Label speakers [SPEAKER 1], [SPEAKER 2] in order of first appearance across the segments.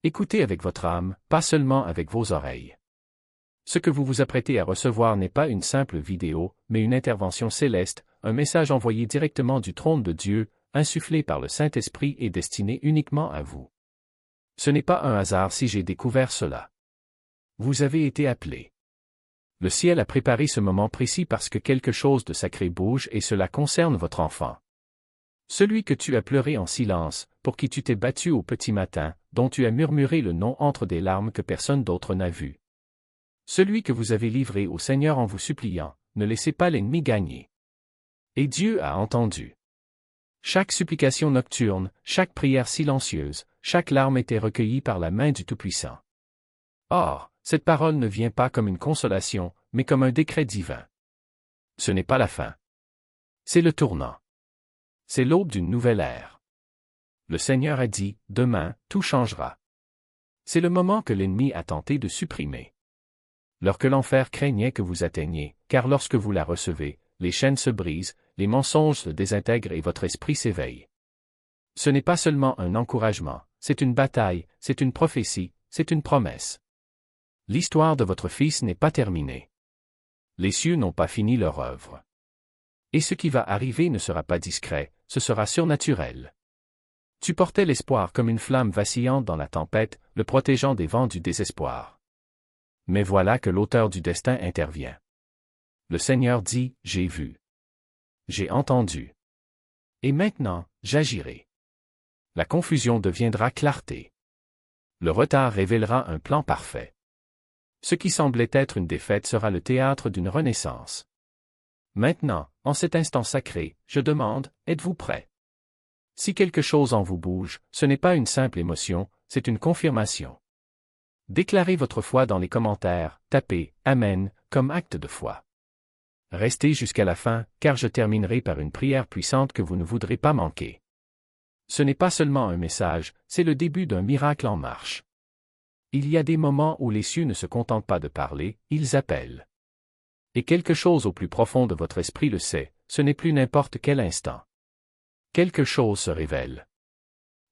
[SPEAKER 1] Écoutez avec votre âme, pas seulement avec vos oreilles. Ce que vous vous apprêtez à recevoir n'est pas une simple vidéo, mais une intervention céleste, un message envoyé directement du trône de Dieu, insufflé par le Saint-Esprit et destiné uniquement à vous. Ce n'est pas un hasard si j'ai découvert cela. Vous avez été appelé. Le ciel a préparé ce moment précis parce que quelque chose de sacré bouge et cela concerne votre enfant. Celui que tu as pleuré en silence, pour qui tu t'es battu au petit matin, dont tu as murmuré le nom entre des larmes que personne d'autre n'a vu. Celui que vous avez livré au Seigneur en vous suppliant, ne laissez pas l'ennemi gagner. Et Dieu a entendu. Chaque supplication nocturne, chaque prière silencieuse, chaque larme était recueillie par la main du Tout-Puissant. Or, cette parole ne vient pas comme une consolation, mais comme un décret divin. Ce n'est pas la fin. C'est le tournant. C'est l'aube d'une nouvelle ère. Le Seigneur a dit, demain, tout changera. C'est le moment que l'ennemi a tenté de supprimer. L'heure que l'enfer craignait que vous atteigniez, car lorsque vous la recevez, les chaînes se brisent, les mensonges se désintègrent et votre esprit s'éveille. Ce n'est pas seulement un encouragement, c'est une bataille, c'est une prophétie, c'est une promesse. L'histoire de votre fils n'est pas terminée. Les cieux n'ont pas fini leur œuvre. Et ce qui va arriver ne sera pas discret, ce sera surnaturel. Tu portais l'espoir comme une flamme vacillante dans la tempête, le protégeant des vents du désespoir. Mais voilà que l'auteur du destin intervient. Le Seigneur dit, j'ai vu. J'ai entendu. Et maintenant, j'agirai. La confusion deviendra clarté. Le retard révélera un plan parfait. Ce qui semblait être une défaite sera le théâtre d'une renaissance. Maintenant, en cet instant sacré, je demande, êtes-vous prêts? Si quelque chose en vous bouge, ce n'est pas une simple émotion, c'est une confirmation. Déclarez votre foi dans les commentaires, tapez « Amen » comme acte de foi. Restez jusqu'à la fin, car je terminerai par une prière puissante que vous ne voudrez pas manquer. Ce n'est pas seulement un message, c'est le début d'un miracle en marche. Il y a des moments où les cieux ne se contentent pas de parler, ils appellent. Et quelque chose au plus profond de votre esprit le sait, ce n'est plus n'importe quel instant. Quelque chose se révèle.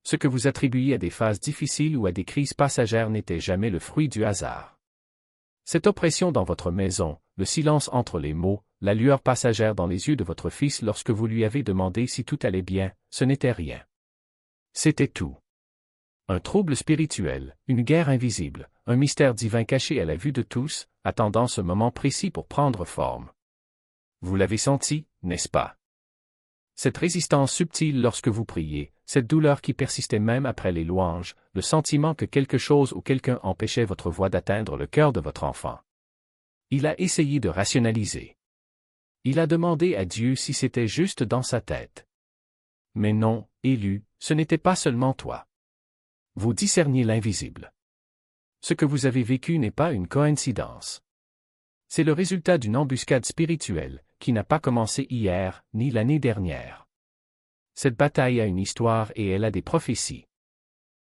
[SPEAKER 1] Ce que vous attribuiez à des phases difficiles ou à des crises passagères n'était jamais le fruit du hasard. Cette oppression dans votre maison, le silence entre les mots, la lueur passagère dans les yeux de votre fils lorsque vous lui avez demandé si tout allait bien, ce n'était rien. C'était tout. Un trouble spirituel, une guerre invisible, un mystère divin caché à la vue de tous, attendant ce moment précis pour prendre forme. Vous l'avez senti, n'est-ce pas? Cette résistance subtile lorsque vous priez, cette douleur qui persistait même après les louanges, le sentiment que quelque chose ou quelqu'un empêchait votre voix d'atteindre le cœur de votre enfant. Il a essayé de rationaliser. Il a demandé à Dieu si c'était juste dans sa tête. Mais non, Élu, ce n'était pas seulement toi. Vous discerniez l'invisible. Ce que vous avez vécu n'est pas une coïncidence. C'est le résultat d'une embuscade spirituelle, qui n'a pas commencé hier, ni l'année dernière. Cette bataille a une histoire et elle a des prophéties.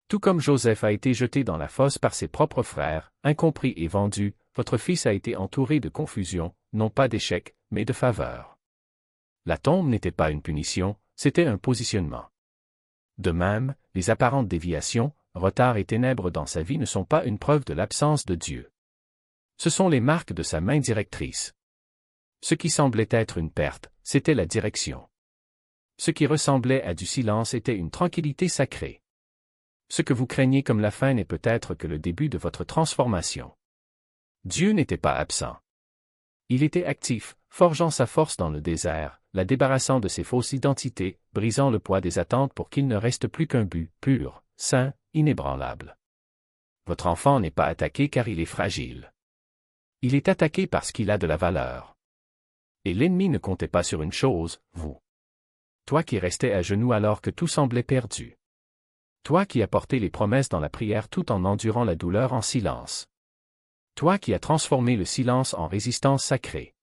[SPEAKER 1] Tout comme Joseph a été jeté dans la fosse par ses propres frères, incompris et vendu, votre fils a été entouré de confusion, non pas d'échec, mais de faveur. La tombe n'était pas une punition, c'était un positionnement. De même, les apparentes déviations, retards et ténèbres dans sa vie ne sont pas une preuve de l'absence de Dieu. Ce sont les marques de sa main directrice. Ce qui semblait être une perte, c'était la direction. Ce qui ressemblait à du silence était une tranquillité sacrée. Ce que vous craignez comme la fin n'est peut-être que le début de votre transformation. Dieu n'était pas absent. Il était actif, forgeant sa force dans le désert, la débarrassant de ses fausses identités, brisant le poids des attentes pour qu'il ne reste plus qu'un but, pur, saint, inébranlable. Votre enfant n'est pas attaqué car il est fragile. Il est attaqué parce qu'il a de la valeur. Et l'ennemi ne comptait pas sur une chose, vous. Toi qui restais à genoux alors que tout semblait perdu. Toi qui as porté les promesses dans la prière tout en endurant la douleur en silence. Toi qui as transformé le silence en résistance sacrée.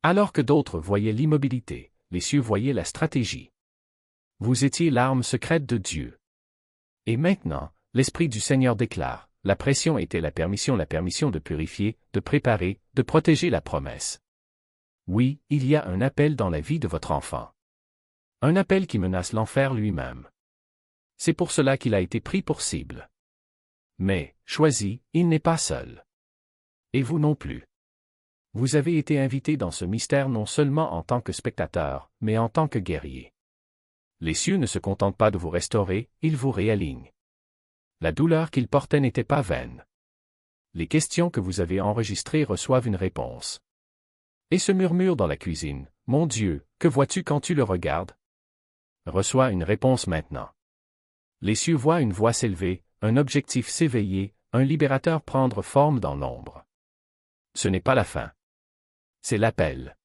[SPEAKER 1] Alors que d'autres voyaient l'immobilité, les cieux voyaient la stratégie. Vous étiez l'arme secrète de Dieu. Et maintenant, l'Esprit du Seigneur déclare, la pression était la permission de purifier, de préparer, de protéger la promesse. Oui, il y a un appel dans la vie de votre enfant. Un appel qui menace l'enfer lui-même. C'est pour cela qu'il a été pris pour cible. Mais, choisi, il n'est pas seul. Et vous non plus. Vous avez été invité dans ce mystère non seulement en tant que spectateur, mais en tant que guerrier. Les cieux ne se contentent pas de vous restaurer, ils vous réalignent. La douleur qu'ils portaient n'était pas vaine. Les questions que vous avez enregistrées reçoivent une réponse. Et ce murmure dans la cuisine, « Mon Dieu, que vois-tu quand tu le regardes ?» reçoit une réponse maintenant. Les cieux voient une voix s'élever, un objectif s'éveiller, un libérateur prendre forme dans l'ombre. Ce n'est pas la fin. C'est l'appel.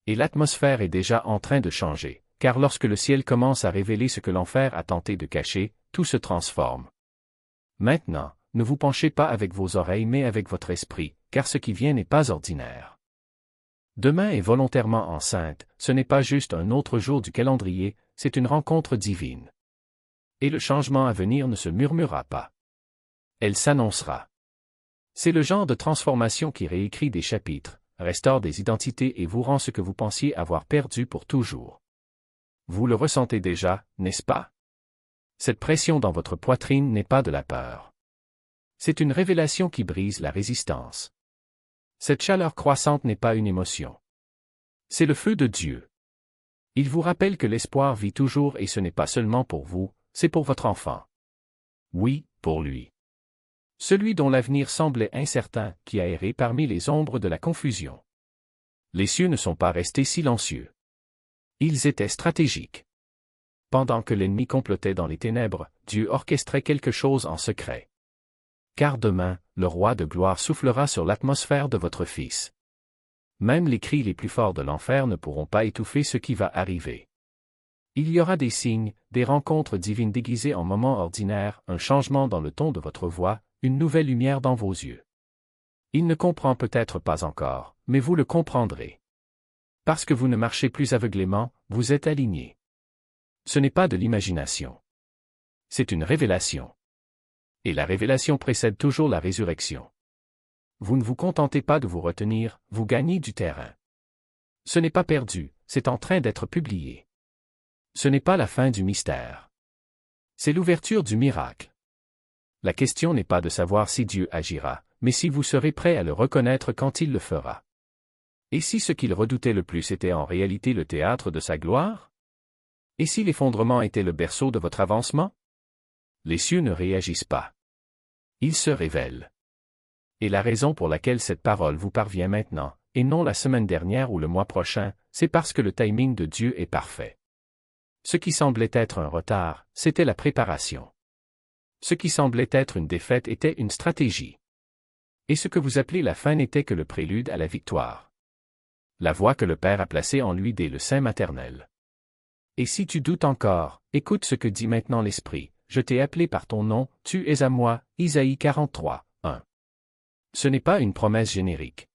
[SPEAKER 1] Et l'atmosphère est déjà en train de changer, car lorsque le ciel commence à révéler ce que l'enfer a tenté de cacher, tout se transforme. Maintenant, ne vous penchez pas avec vos oreilles mais avec votre esprit, car ce qui vient n'est pas ordinaire. Demain est volontairement enceinte, ce n'est pas juste un autre jour du calendrier, c'est une rencontre divine. Et le changement à venir ne se murmurera pas. Elle s'annoncera. C'est le genre de transformation qui réécrit des chapitres, restaure des identités et vous rend ce que vous pensiez avoir perdu pour toujours. Vous le ressentez déjà, n'est-ce pas? Cette pression dans votre poitrine n'est pas de la peur. C'est une révélation qui brise la résistance. Cette chaleur croissante n'est pas une émotion. C'est le feu de Dieu. Il vous rappelle que l'espoir vit toujours et ce n'est pas seulement pour vous, c'est pour votre enfant. Oui, pour lui. Celui dont l'avenir semblait incertain, qui a erré parmi les ombres de la confusion. Les cieux ne sont pas restés silencieux. Ils étaient stratégiques. Pendant que l'ennemi complotait dans les ténèbres, Dieu orchestrait quelque chose en secret. Car demain, le roi de gloire soufflera sur l'atmosphère de votre fils. Même les cris les plus forts de l'enfer ne pourront pas étouffer ce qui va arriver. Il y aura des signes, des rencontres divines déguisées en moments ordinaires, un changement dans le ton de votre voix, une nouvelle lumière dans vos yeux. Il ne comprend peut-être pas encore, mais vous le comprendrez. Parce que vous ne marchez plus aveuglément, vous êtes alignés. Ce n'est pas de l'imagination. C'est une révélation. Et la révélation précède toujours la résurrection. Vous ne vous contentez pas de vous retenir, vous gagnez du terrain. Ce n'est pas perdu, c'est en train d'être publié. Ce n'est pas la fin du mystère. C'est l'ouverture du miracle. La question n'est pas de savoir si Dieu agira, mais si vous serez prêt à le reconnaître quand il le fera. Et si ce qu'il redoutait le plus était en réalité le théâtre de sa gloire? Et si l'effondrement était le berceau de votre avancement? Les cieux ne réagissent pas. Ils se révèlent. Et la raison pour laquelle cette parole vous parvient maintenant, et non la semaine dernière ou le mois prochain, c'est parce que le timing de Dieu est parfait. Ce qui semblait être un retard, c'était la préparation. Ce qui semblait être une défaite était une stratégie. Et ce que vous appelez la fin n'était que le prélude à la victoire. La voix que le Père a placée en lui dès le sein maternel. Et si tu doutes encore, écoute ce que dit maintenant l'Esprit. Je t'ai appelé par ton nom, tu es à moi, Isaïe 43, 1. Ce n'est pas une promesse générique.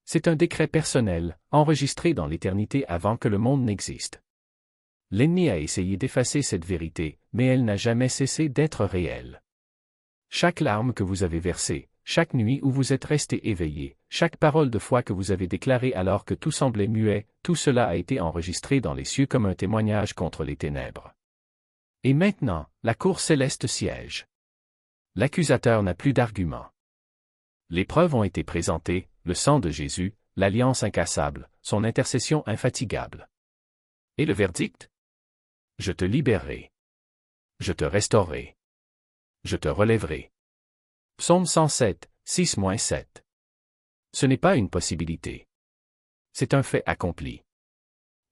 [SPEAKER 1] C'est un décret personnel, enregistré dans l'éternité avant que le monde n'existe. L'ennemi a essayé d'effacer cette vérité, mais elle n'a jamais cessé d'être réelle. Chaque larme que vous avez versée, chaque nuit où vous êtes resté éveillé, chaque parole de foi que vous avez déclarée alors que tout semblait muet, tout cela a été enregistré dans les cieux comme un témoignage contre les ténèbres. Et maintenant, la cour céleste siège. L'accusateur n'a plus d'argument. Les preuves ont été présentées, le sang de Jésus, l'alliance incassable, son intercession infatigable. Et le verdict? Je te libérerai. Je te restaurerai. Je te relèverai. Psaume 107, 6-7. Ce n'est pas une possibilité. C'est un fait accompli.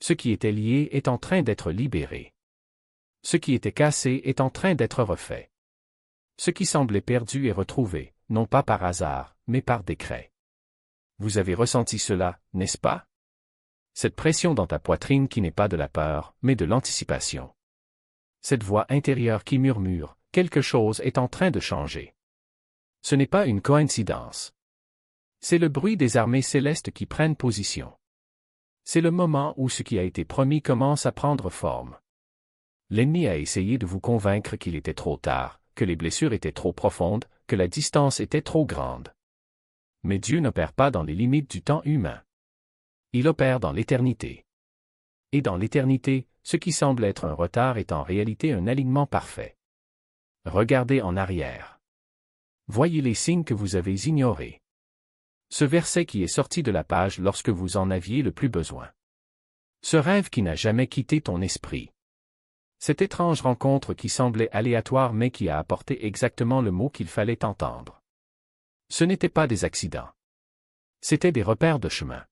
[SPEAKER 1] Ce qui était lié est en train d'être libéré. Ce qui était cassé est en train d'être refait. Ce qui semblait perdu est retrouvé, non pas par hasard, mais par décret. Vous avez ressenti cela, n'est-ce pas? Cette pression dans ta poitrine qui n'est pas de la peur, mais de l'anticipation. Cette voix intérieure qui murmure, quelque chose est en train de changer. Ce n'est pas une coïncidence. C'est le bruit des armées célestes qui prennent position. C'est le moment où ce qui a été promis commence à prendre forme. L'ennemi a essayé de vous convaincre qu'il était trop tard, que les blessures étaient trop profondes, que la distance était trop grande. Mais Dieu n'opère pas dans les limites du temps humain. Il opère dans l'éternité. Et dans l'éternité, ce qui semble être un retard est en réalité un alignement parfait. Regardez en arrière. Voyez les signes que vous avez ignorés. Ce verset qui est sorti de la page lorsque vous en aviez le plus besoin. Ce rêve qui n'a jamais quitté ton esprit. Cette étrange rencontre qui semblait aléatoire mais qui a apporté exactement le mot qu'il fallait entendre. Ce n'étaient pas des accidents. C'étaient des repères de chemin.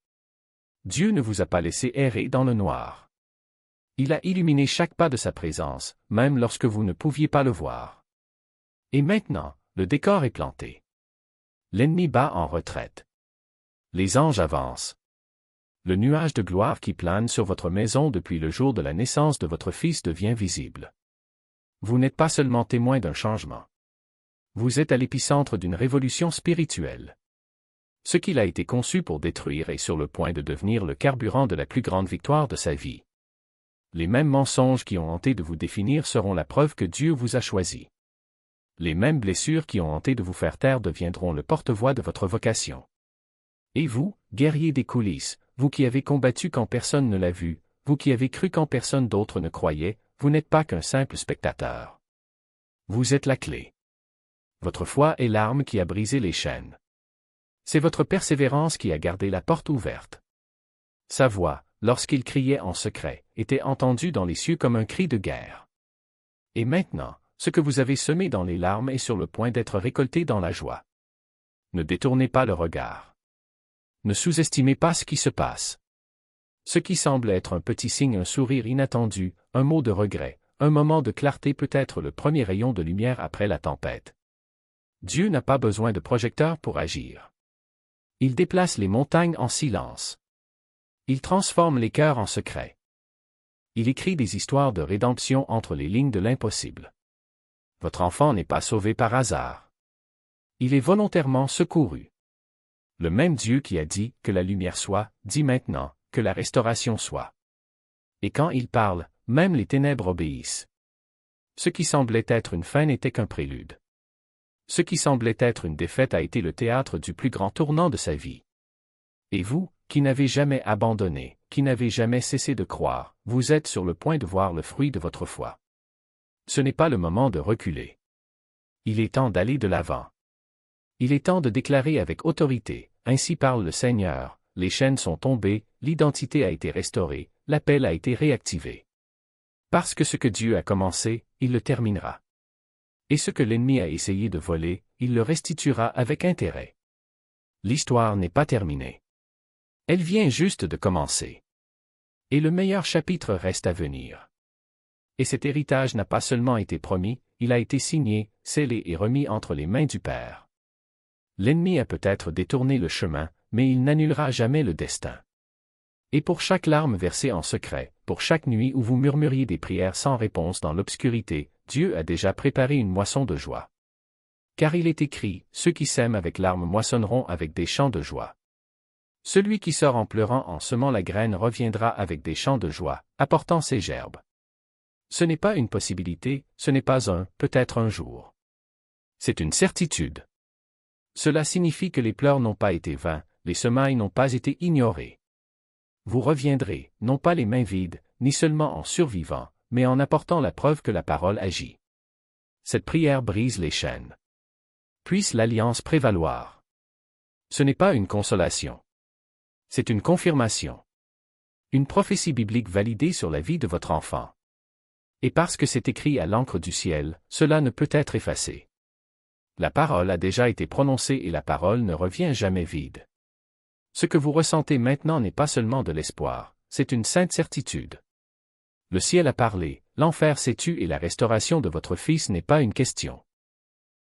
[SPEAKER 1] Dieu ne vous a pas laissé errer dans le noir. Il a illuminé chaque pas de sa présence, même lorsque vous ne pouviez pas le voir. Et maintenant, le décor est planté. L'ennemi bat en retraite. Les anges avancent. Le nuage de gloire qui plane sur votre maison depuis le jour de la naissance de votre fils devient visible. Vous n'êtes pas seulement témoin d'un changement. Vous êtes à l'épicentre d'une révolution spirituelle. Ce qu'il a été conçu pour détruire est sur le point de devenir le carburant de la plus grande victoire de sa vie. Les mêmes mensonges qui ont tenté de vous définir seront la preuve que Dieu vous a choisi. Les mêmes blessures qui ont tenté de vous faire taire deviendront le porte-voix de votre vocation. Et vous, guerrier des coulisses, vous qui avez combattu quand personne ne l'a vu, vous qui avez cru quand personne d'autre ne croyait, vous n'êtes pas qu'un simple spectateur. Vous êtes la clé. Votre foi est l'arme qui a brisé les chaînes. C'est votre persévérance qui a gardé la porte ouverte. Sa voix, lorsqu'il criait en secret, était entendue dans les cieux comme un cri de guerre. Et maintenant, ce que vous avez semé dans les larmes est sur le point d'être récolté dans la joie. Ne détournez pas le regard. Ne sous-estimez pas ce qui se passe. Ce qui semble être un petit signe, un sourire inattendu, un mot de regret, un moment de clarté peut être le premier rayon de lumière après la tempête. Dieu n'a pas besoin de projecteurs pour agir. Il déplace les montagnes en silence. Il transforme les cœurs en secret. Il écrit des histoires de rédemption entre les lignes de l'impossible. Votre enfant n'est pas sauvé par hasard. Il est volontairement secouru. Le même Dieu qui a dit que la lumière soit, dit maintenant que la restauration soit. Et quand il parle, même les ténèbres obéissent. Ce qui semblait être une fin n'était qu'un prélude. Ce qui semblait être une défaite a été le théâtre du plus grand tournant de sa vie. Et vous, qui n'avez jamais abandonné, qui n'avez jamais cessé de croire, vous êtes sur le point de voir le fruit de votre foi. Ce n'est pas le moment de reculer. Il est temps d'aller de l'avant. Il est temps de déclarer avec autorité, ainsi parle le Seigneur, les chaînes sont tombées, l'identité a été restaurée, l'appel a été réactivé. Parce que ce que Dieu a commencé, il le terminera. Et ce que l'ennemi a essayé de voler, il le restituera avec intérêt. L'histoire n'est pas terminée. Elle vient juste de commencer. Et le meilleur chapitre reste à venir. Et cet héritage n'a pas seulement été promis, il a été signé, scellé et remis entre les mains du Père. L'ennemi a peut-être détourné le chemin, mais il n'annulera jamais le destin. Et pour chaque larme versée en secret, pour chaque nuit où vous murmuriez des prières sans réponse dans l'obscurité, Dieu a déjà préparé une moisson de joie. Car il est écrit, ceux qui sèment avec larmes moissonneront avec des chants de joie. Celui qui sort en pleurant en semant la graine reviendra avec des chants de joie, apportant ses gerbes. Ce n'est pas une possibilité, ce n'est pas un, peut-être un jour. C'est une certitude. Cela signifie que les pleurs n'ont pas été vains, les semailles n'ont pas été ignorées. Vous reviendrez, non pas les mains vides, ni seulement en survivant, mais en apportant la preuve que la parole agit. Cette prière brise les chaînes. Puisse l'alliance prévaloir. Ce n'est pas une consolation. C'est une confirmation. Une prophétie biblique validée sur la vie de votre enfant. Et parce que c'est écrit à l'encre du ciel, cela ne peut être effacé. La parole a déjà été prononcée et la parole ne revient jamais vide. Ce que vous ressentez maintenant n'est pas seulement de l'espoir, c'est une sainte certitude. Le ciel a parlé, l'enfer s'est tu et la restauration de votre fils n'est pas une question.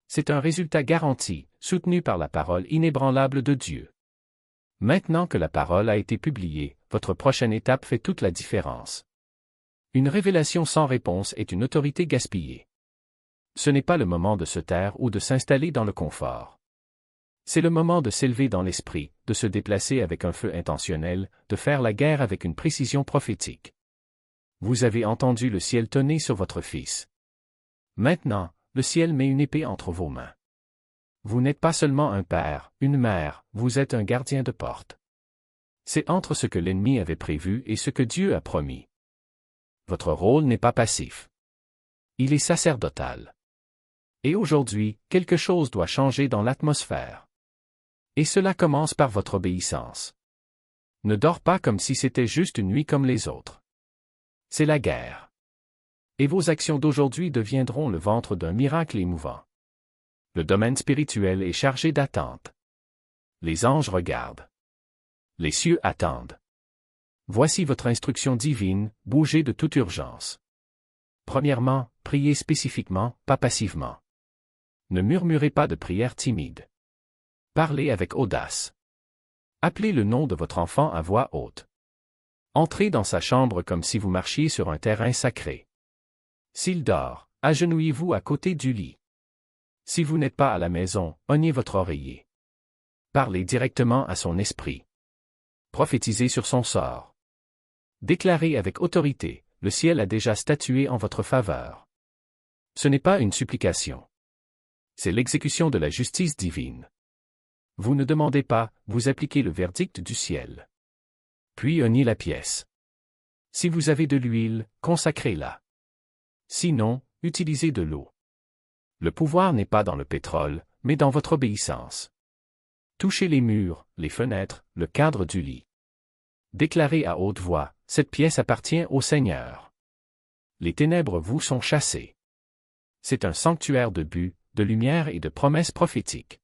[SPEAKER 1] C'est un résultat garanti, soutenu par la parole inébranlable de Dieu. Maintenant que la parole a été publiée, votre prochaine étape fait toute la différence. Une révélation sans réponse est une autorité gaspillée. Ce n'est pas le moment de se taire ou de s'installer dans le confort. C'est le moment de s'élever dans l'esprit, de se déplacer avec un feu intentionnel, de faire la guerre avec une précision prophétique. Vous avez entendu le ciel tonner sur votre fils. Maintenant, le ciel met une épée entre vos mains. Vous n'êtes pas seulement un père, une mère, vous êtes un gardien de porte. C'est entre ce que l'ennemi avait prévu et ce que Dieu a promis. Votre rôle n'est pas passif. Il est sacerdotal. Et aujourd'hui, quelque chose doit changer dans l'atmosphère. Et cela commence par votre obéissance. Ne dors pas comme si c'était juste une nuit comme les autres. C'est la guerre. Et vos actions d'aujourd'hui deviendront le ventre d'un miracle émouvant. Le domaine spirituel est chargé d'attente. Les anges regardent. Les cieux attendent. Voici votre instruction divine, bougez de toute urgence. Premièrement, priez spécifiquement, pas passivement. Ne murmurez pas de prières timides. Parlez avec audace. Appelez le nom de votre enfant à voix haute. Entrez dans sa chambre comme si vous marchiez sur un terrain sacré. S'il dort, agenouillez-vous à côté du lit. Si vous n'êtes pas à la maison, oignez votre oreiller. Parlez directement à son esprit. Prophétisez sur son sort. Déclarez avec autorité, le ciel a déjà statué en votre faveur. Ce n'est pas une supplication. C'est l'exécution de la justice divine. Vous ne demandez pas, vous appliquez le verdict du ciel. Puis oignez la pièce. Si vous avez de l'huile, consacrez-la. Sinon, utilisez de l'eau. Le pouvoir n'est pas dans le pétrole, mais dans votre obéissance. Touchez les murs, les fenêtres, le cadre du lit. Déclarez à haute voix, cette pièce appartient au Seigneur. Les ténèbres vous sont chassées. C'est un sanctuaire de but, de lumière et de promesses prophétiques.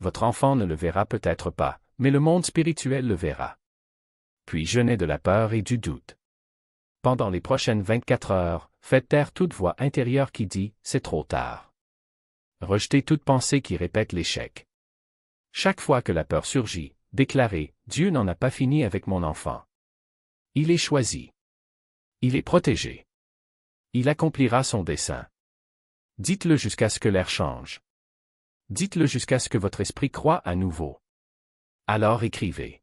[SPEAKER 1] Votre enfant ne le verra peut-être pas, mais le monde spirituel le verra. Puis jeûnez de la peur et du doute. Pendant les prochaines 24 heures, faites taire toute voix intérieure qui dit « c'est trop tard ». Rejetez toute pensée qui répète l'échec. Chaque fois que la peur surgit, déclarez « Dieu n'en a pas fini avec mon enfant. Il est choisi. Il est protégé. Il accomplira son dessein. » Dites-le jusqu'à ce que l'air change. Dites-le jusqu'à ce que votre esprit croie à nouveau. Alors écrivez.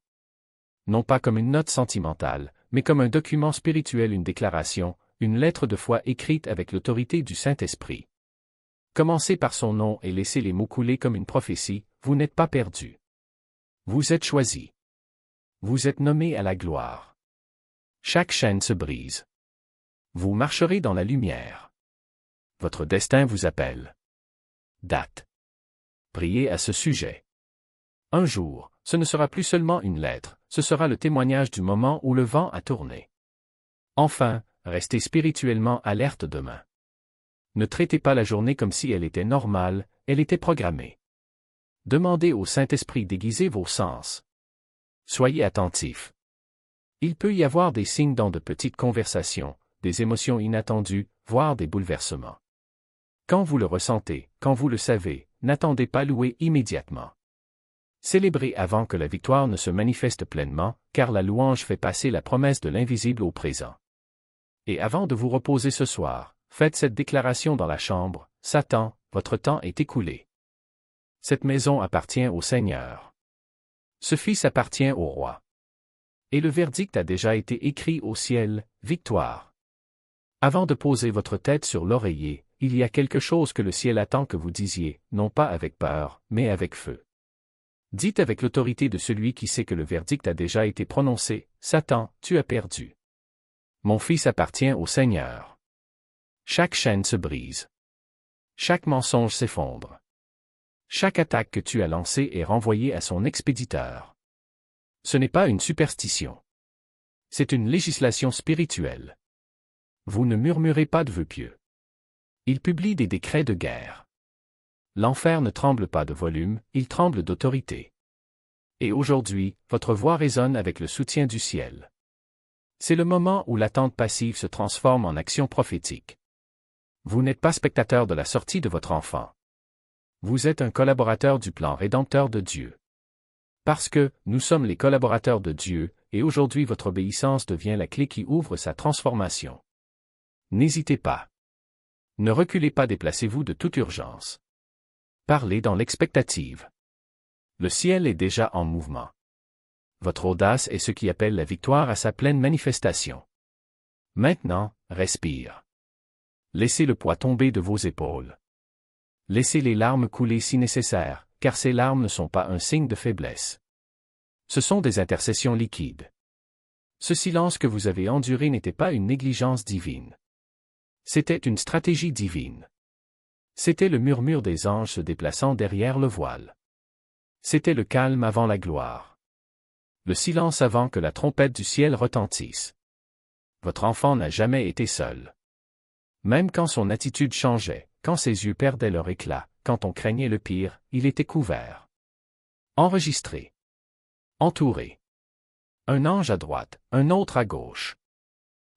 [SPEAKER 1] Non pas comme une note sentimentale, mais comme un document spirituel, une déclaration, une lettre de foi écrite avec l'autorité du Saint-Esprit. Commencez par son nom et laissez les mots couler comme une prophétie, vous n'êtes pas perdu. Vous êtes choisi. Vous êtes nommé à la gloire. Chaque chaîne se brise. Vous marcherez dans la lumière. Votre destin vous appelle. Date. Priez à ce sujet. Un jour, ce ne sera plus seulement une lettre, ce sera le témoignage du moment où le vent a tourné. Enfin, restez spirituellement alerte demain. Ne traitez pas la journée comme si elle était normale, elle était programmée. Demandez au Saint-Esprit d'aiguiser vos sens. Soyez attentifs. Il peut y avoir des signes dans de petites conversations, des émotions inattendues, voire des bouleversements. Quand vous le ressentez, quand vous le savez, n'attendez pas louer immédiatement. Célébrez avant que la victoire ne se manifeste pleinement, car la louange fait passer la promesse de l'invisible au présent. Et avant de vous reposer ce soir, faites cette déclaration dans la chambre, « Satan, votre temps est écoulé. Cette maison appartient au Seigneur. Ce fils appartient au roi. Et le verdict a déjà été écrit au ciel, victoire. » Avant de poser votre tête sur l'oreiller, il y a quelque chose que le ciel attend que vous disiez, non pas avec peur, mais avec feu. Dites avec l'autorité de celui qui sait que le verdict a déjà été prononcé, « Satan, tu as perdu. Mon fils appartient au Seigneur. » Chaque chaîne se brise. Chaque mensonge s'effondre. Chaque attaque que tu as lancée est renvoyée à son expéditeur. Ce n'est pas une superstition. C'est une législation spirituelle. Vous ne murmurez pas de vœux pieux. Il publie des décrets de guerre. L'enfer ne tremble pas de volume, il tremble d'autorité. Et aujourd'hui, votre voix résonne avec le soutien du ciel. C'est le moment où l'attente passive se transforme en action prophétique. Vous n'êtes pas spectateur de la sortie de votre enfant. Vous êtes un collaborateur du plan rédempteur de Dieu. Parce que, nous sommes les collaborateurs de Dieu, et aujourd'hui votre obéissance devient la clé qui ouvre sa transformation. N'hésitez pas. Ne reculez pas, déplacez-vous de toute urgence. Parlez dans l'expectative. Le ciel est déjà en mouvement. Votre audace est ce qui appelle la victoire à sa pleine manifestation. Maintenant, respire. Laissez le poids tomber de vos épaules. Laissez les larmes couler si nécessaire, car ces larmes ne sont pas un signe de faiblesse. Ce sont des intercessions liquides. Ce silence que vous avez enduré n'était pas une négligence divine. C'était une stratégie divine. C'était le murmure des anges se déplaçant derrière le voile. C'était le calme avant la gloire. Le silence avant que la trompette du ciel retentisse. Votre enfant n'a jamais été seul. Même quand son attitude changeait, quand ses yeux perdaient leur éclat, quand on craignait le pire, il était couvert. Enregistré. Entouré. Un ange à droite, un autre à gauche.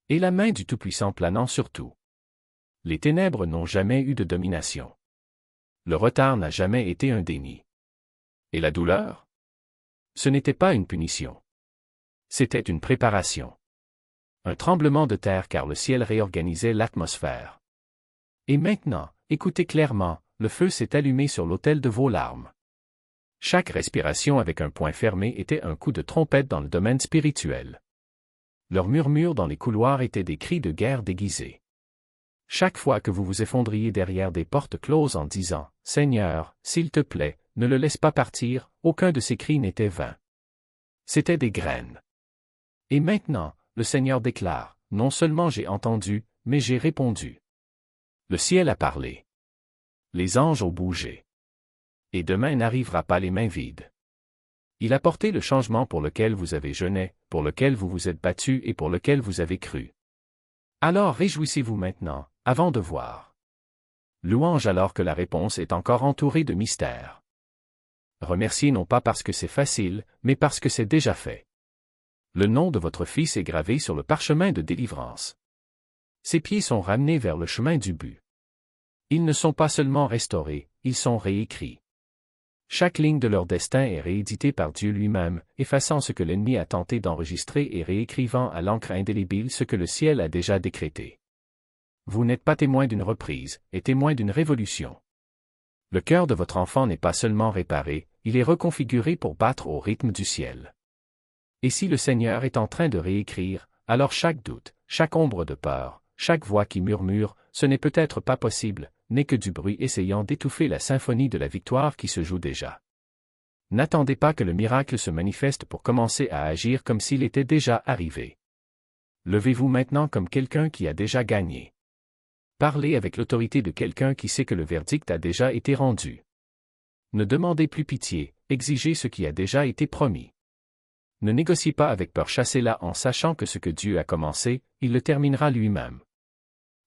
[SPEAKER 1] Et la main du Tout-Puissant planant sur tout. Les ténèbres n'ont jamais eu de domination. Le retard n'a jamais été un déni. Et la douleur? Ce n'était pas une punition. C'était une préparation. Un tremblement de terre car le ciel réorganisait l'atmosphère. Et maintenant, écoutez clairement, le feu s'est allumé sur l'autel de vos larmes. Chaque respiration avec un point fermé était un coup de trompette dans le domaine spirituel. Leurs murmures dans les couloirs étaient des cris de guerre déguisés. Chaque fois que vous vous effondriez derrière des portes closes en disant « Seigneur, s'il te plaît, ne le laisse pas partir », aucun de ces cris n'était vain. C'étaient des graines. Et maintenant, le Seigneur déclare « Non seulement j'ai entendu, mais j'ai répondu. » Le ciel a parlé. Les anges ont bougé. Et demain n'arrivera pas les mains vides. Il a porté le changement pour lequel vous avez jeûné, pour lequel vous vous êtes battu et pour lequel vous avez cru. Alors réjouissez-vous maintenant, avant de voir. Louange alors que la réponse est encore entourée de mystères. Remerciez non pas parce que c'est facile, mais parce que c'est déjà fait. Le nom de votre Fils est gravé sur le parchemin de délivrance. Ses pieds sont ramenés vers le chemin du but. Ils ne sont pas seulement restaurés, ils sont réécrits. Chaque ligne de leur destin est rééditée par Dieu lui-même, effaçant ce que l'ennemi a tenté d'enregistrer et réécrivant à l'encre indélébile ce que le ciel a déjà décrété. Vous n'êtes pas témoin d'une reprise, et témoin d'une révolution. Le cœur de votre enfant n'est pas seulement réparé, il est reconfiguré pour battre au rythme du ciel. Et si le Seigneur est en train de réécrire, alors chaque doute, chaque ombre de peur, chaque voix qui murmure, ce n'est peut-être pas possible, n'est que du bruit essayant d'étouffer la symphonie de la victoire qui se joue déjà. N'attendez pas que le miracle se manifeste pour commencer à agir comme s'il était déjà arrivé. Levez-vous maintenant comme quelqu'un qui a déjà gagné. Parlez avec l'autorité de quelqu'un qui sait que le verdict a déjà été rendu. Ne demandez plus pitié, exigez ce qui a déjà été promis. Ne négociez pas avec peur, chassez-la en sachant que ce que Dieu a commencé, il le terminera lui-même.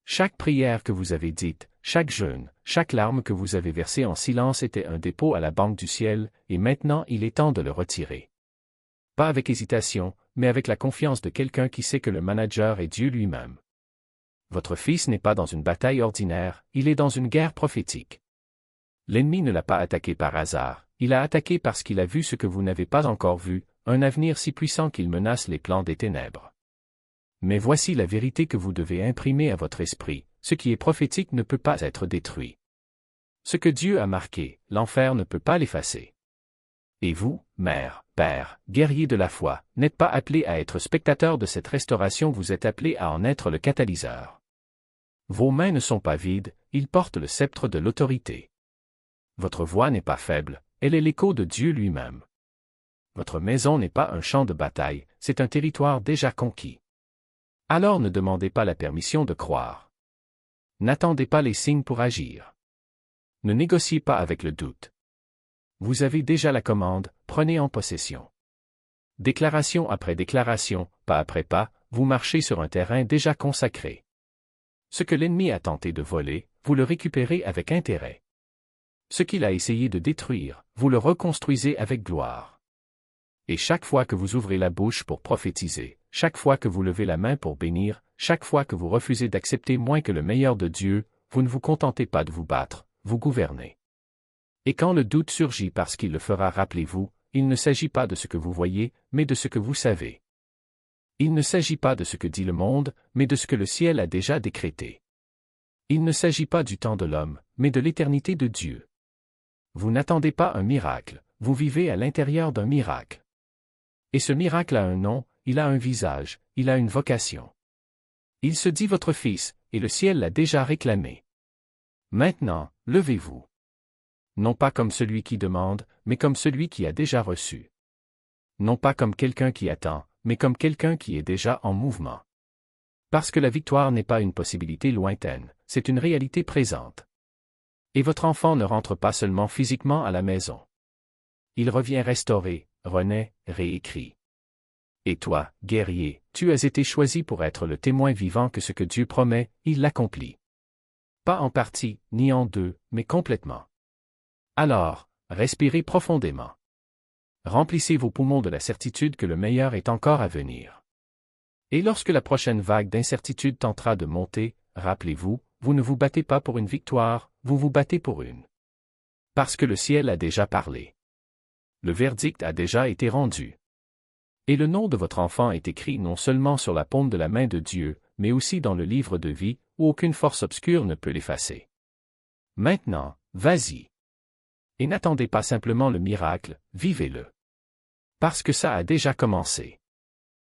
[SPEAKER 1] Chaque prière que vous avez dite, chaque jeûne, chaque larme que vous avez versée en silence était un dépôt à la banque du ciel, et maintenant il est temps de le retirer. Pas avec hésitation, mais avec la confiance de quelqu'un qui sait que le manager est Dieu lui-même. Votre fils n'est pas dans une bataille ordinaire, il est dans une guerre prophétique. L'ennemi ne l'a pas attaqué par hasard, il a attaqué parce qu'il a vu ce que vous n'avez pas encore vu, un avenir si puissant qu'il menace les plans des ténèbres. Mais voici la vérité que vous devez imprimer à votre esprit, ce qui est prophétique ne peut pas être détruit. Ce que Dieu a marqué, l'enfer ne peut pas l'effacer. Et vous, mère, père, guerrier de la foi, n'êtes pas appelés à être spectateurs de cette restauration, vous êtes appelés à en être le catalyseur. Vos mains ne sont pas vides, ils portent le sceptre de l'autorité. Votre voix n'est pas faible, elle est l'écho de Dieu lui-même. Votre maison n'est pas un champ de bataille, c'est un territoire déjà conquis. Alors ne demandez pas la permission de croire. N'attendez pas les signes pour agir. Ne négociez pas avec le doute. Vous avez déjà la commande, prenez en possession. Déclaration après déclaration, pas après pas, vous marchez sur un terrain déjà consacré. Ce que l'ennemi a tenté de voler, vous le récupérez avec intérêt. Ce qu'il a essayé de détruire, vous le reconstruisez avec gloire. Et chaque fois que vous ouvrez la bouche pour prophétiser, chaque fois que vous levez la main pour bénir, chaque fois que vous refusez d'accepter moins que le meilleur de Dieu, vous ne vous contentez pas de vous battre, vous gouvernez. Et quand le doute surgit parce qu'il le fera, rappelez-vous, il ne s'agit pas de ce que vous voyez, mais de ce que vous savez. Il ne s'agit pas de ce que dit le monde, mais de ce que le ciel a déjà décrété. Il ne s'agit pas du temps de l'homme, mais de l'éternité de Dieu. Vous n'attendez pas un miracle, vous vivez à l'intérieur d'un miracle. Et ce miracle a un nom, il a un visage, il a une vocation. Il se dit votre fils, et le ciel l'a déjà réclamé. Maintenant, levez-vous. Non pas comme celui qui demande, mais comme celui qui a déjà reçu. Non pas comme quelqu'un qui attend, mais comme quelqu'un qui est déjà en mouvement. Parce que la victoire n'est pas une possibilité lointaine, c'est une réalité présente. Et votre enfant ne rentre pas seulement physiquement à la maison. Il revient restauré, renaît, réécrit. Et toi, guerrier, tu as été choisi pour être le témoin vivant que ce que Dieu promet, il l'accomplit. Pas en partie, ni en deux, mais complètement. Alors, respirez profondément. Remplissez vos poumons de la certitude que le meilleur est encore à venir. Et lorsque la prochaine vague d'incertitude tentera de monter, rappelez-vous, vous ne vous battez pas pour une victoire, vous vous battez pour une. Parce que le ciel a déjà parlé. Le verdict a déjà été rendu. Et le nom de votre enfant est écrit non seulement sur la paume de la main de Dieu, mais aussi dans le livre de vie, où aucune force obscure ne peut l'effacer. Maintenant, vas-y. Et n'attendez pas simplement le miracle, vivez-le. Parce que ça a déjà commencé.